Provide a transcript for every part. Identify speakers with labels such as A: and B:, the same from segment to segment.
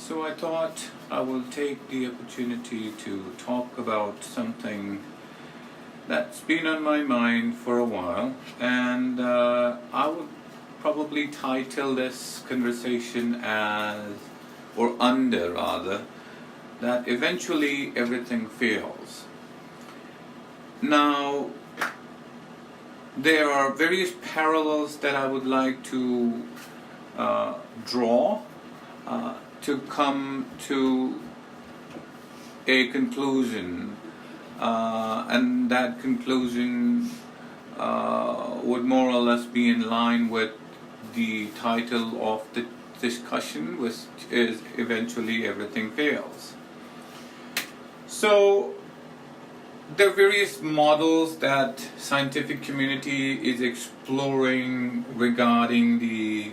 A: So I thought I will take the opportunity to talk about something that's been on my mind for a while, and I would probably title this conversation as, or under rather, that eventually everything fails. Now, there are various parallels that I would like to draw to come to a conclusion, and that conclusion would more or less be in line with the title of the discussion, which is Eventually Everything Fails. So, there are various models that scientific community is exploring regarding the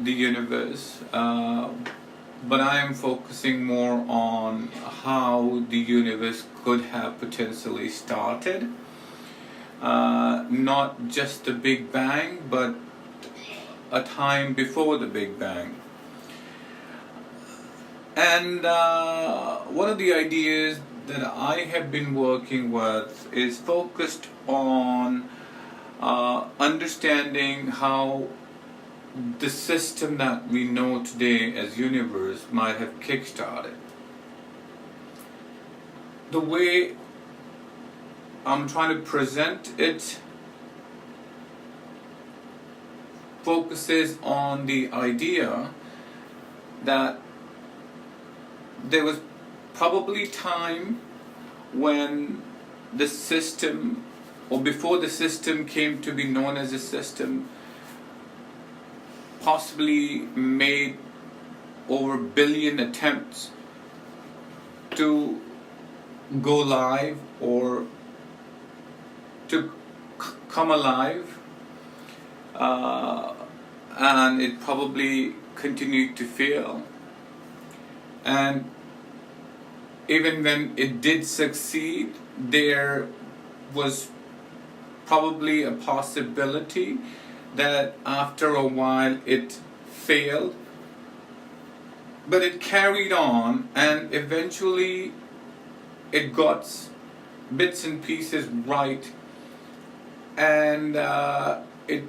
A: universe, but I am focusing more on how the universe could have potentially started. Not just the Big Bang, but a time before the Big Bang. And one of the ideas that I have been working with is focused on understanding how the system that we know today as universe might have kick-started. The way I'm trying to present it focuses on the idea that there was probably time when the system, or before the system came to be known as a system, possibly made over 1 billion attempts to go live or to come alive, and it probably continued to fail. And even when it did succeed, there was probably a possibility that after a while it failed, but it carried on, and eventually it got bits and pieces right, and it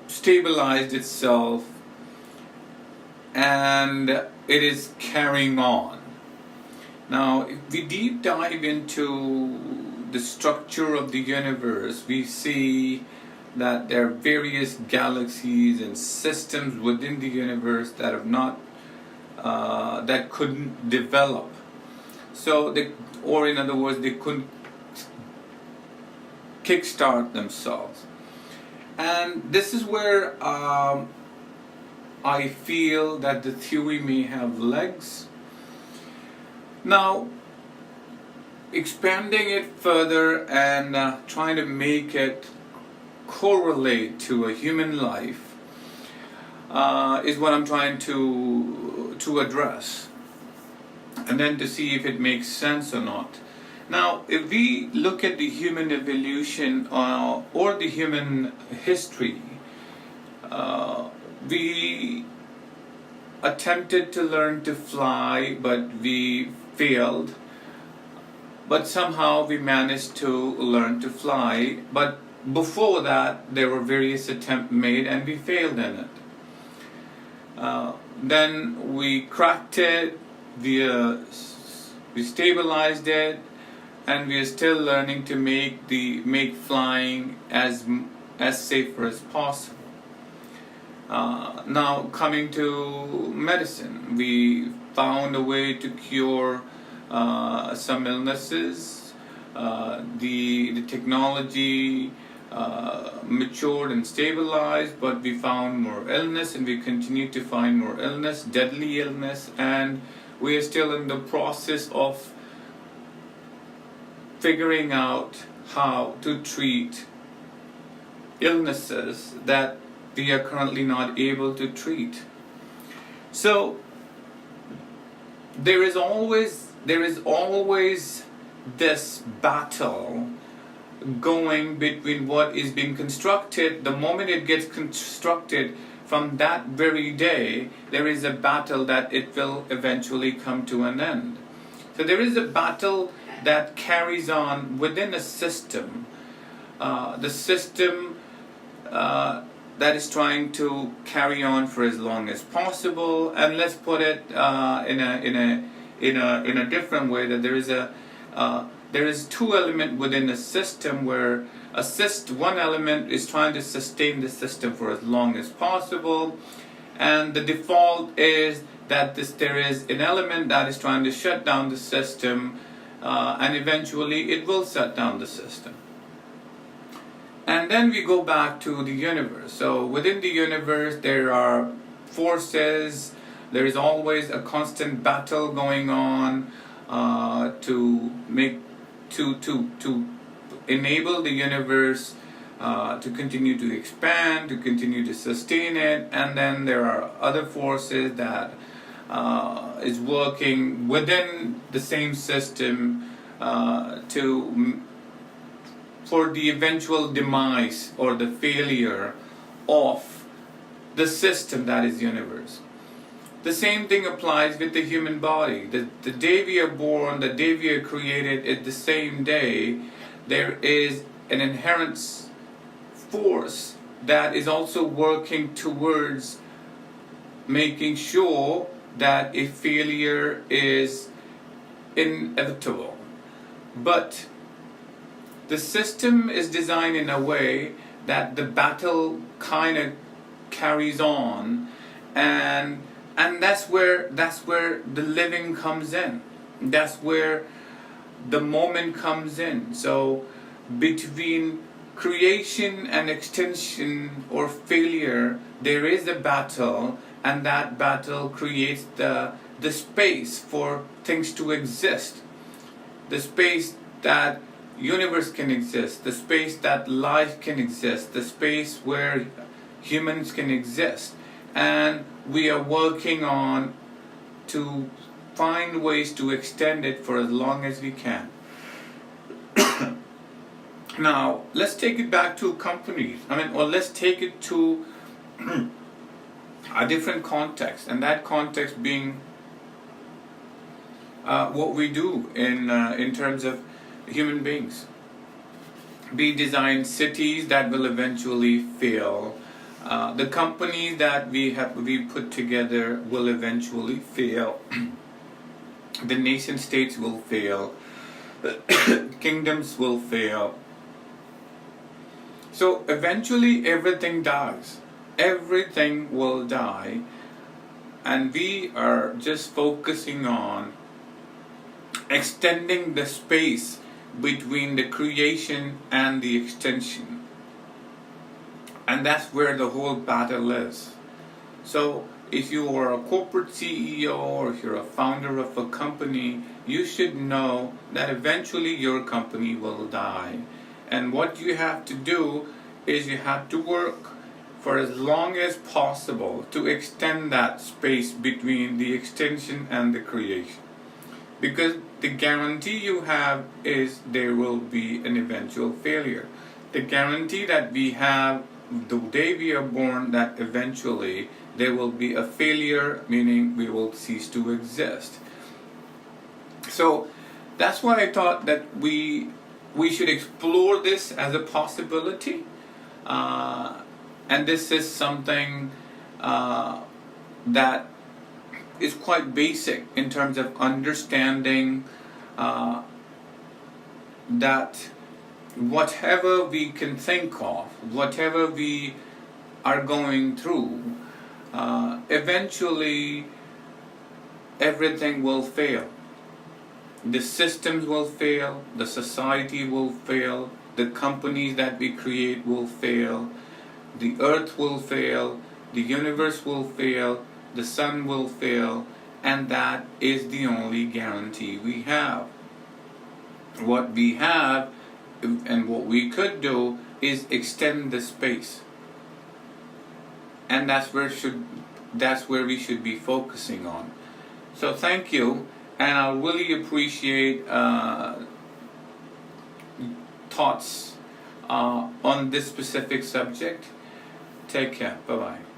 A: stabilized itself, and it is carrying on. Now, if we deep dive into the structure of the universe, we see that there are various galaxies and systems within the universe that have not, that couldn't develop. So, or in other words, they couldn't kickstart themselves. And this is where I feel that the theory may have legs. Now, expanding it further and trying to make it correlate to a human life is what I'm trying to address, and then to see if it makes sense or not. Now, if we look at the human evolution or the human history, we attempted to learn to fly, but we failed. But somehow we managed to learn to fly. But before that, there were various attempts made, and we failed in it. Then we cracked it, we stabilized it, and we are still learning to make flying as safer as possible. Now, coming to medicine, we found a way to cure some illnesses. The technology matured and stabilized, but we found more illness, and we continue to find more illness, deadly illness, and we are still in the process of figuring out how to treat illnesses that we are currently not able to treat. So there is always this battle going between what is being constructed. The moment it gets constructed from that very day, there is a battle that it will eventually come to an end. So there is a battle that carries on within a system. The system that is trying to carry on for as long as possible. And let's put it in a different way, that there is two elements within a system where one element is trying to sustain the system for as long as possible, and the default is that there is an element that is trying to shut down the system, and eventually it will shut down the system. And then we go back to the universe. So within the universe there are forces. There is always a constant battle going on to enable the universe to continue to expand, to continue to sustain it. And then there are other forces that is working within the same system for the eventual demise or the failure of the system that is universe. The same thing applies with the human body. The day we are born, the day we are created, is the same day. There is an inherent force that is also working towards making sure that a failure is inevitable. But the system is designed in a way that the battle kind of carries on, and that's where the living comes in. That's where the moment comes in. So between creation and extinction or failure, there is a battle, and that battle creates the space for things to exist, the space that universe can exist, the space that life can exist, the space where humans can exist. And we are working on to find ways to extend it for as long as we can. Now, let's take it back to companies. Or let's take it to a different context, and that context being what we do in terms of human beings. We design cities that will eventually fail. The companies that we put together will eventually fail. The nation states will fail. Kingdoms will fail. So eventually everything dies. Everything will die. And we are just focusing on extending the space between the creation and the extension. And that's where the whole battle is. So if you are a corporate CEO or if you're a founder of a company, you should know that eventually your company will die. And what you have to do is you have to work for as long as possible to extend that space between the extension and the creation. Because the guarantee you have is there will be an eventual failure. The guarantee that we have the day we are born, that eventually there will be a failure, meaning we will cease to exist. So that's why I thought that we should explore this as a possibility. And this is something that is quite basic in terms of understanding that whatever we can think of, whatever we are going through, eventually everything will fail. The systems will fail, the society will fail, the companies that we create will fail, the earth will fail, the universe will fail, the sun will fail, and that is the only guarantee we have. What we have and what we could do is extend the space, and that's where we should be focusing on. So thank you, and I really appreciate thoughts on this specific subject. Take care. Bye-bye.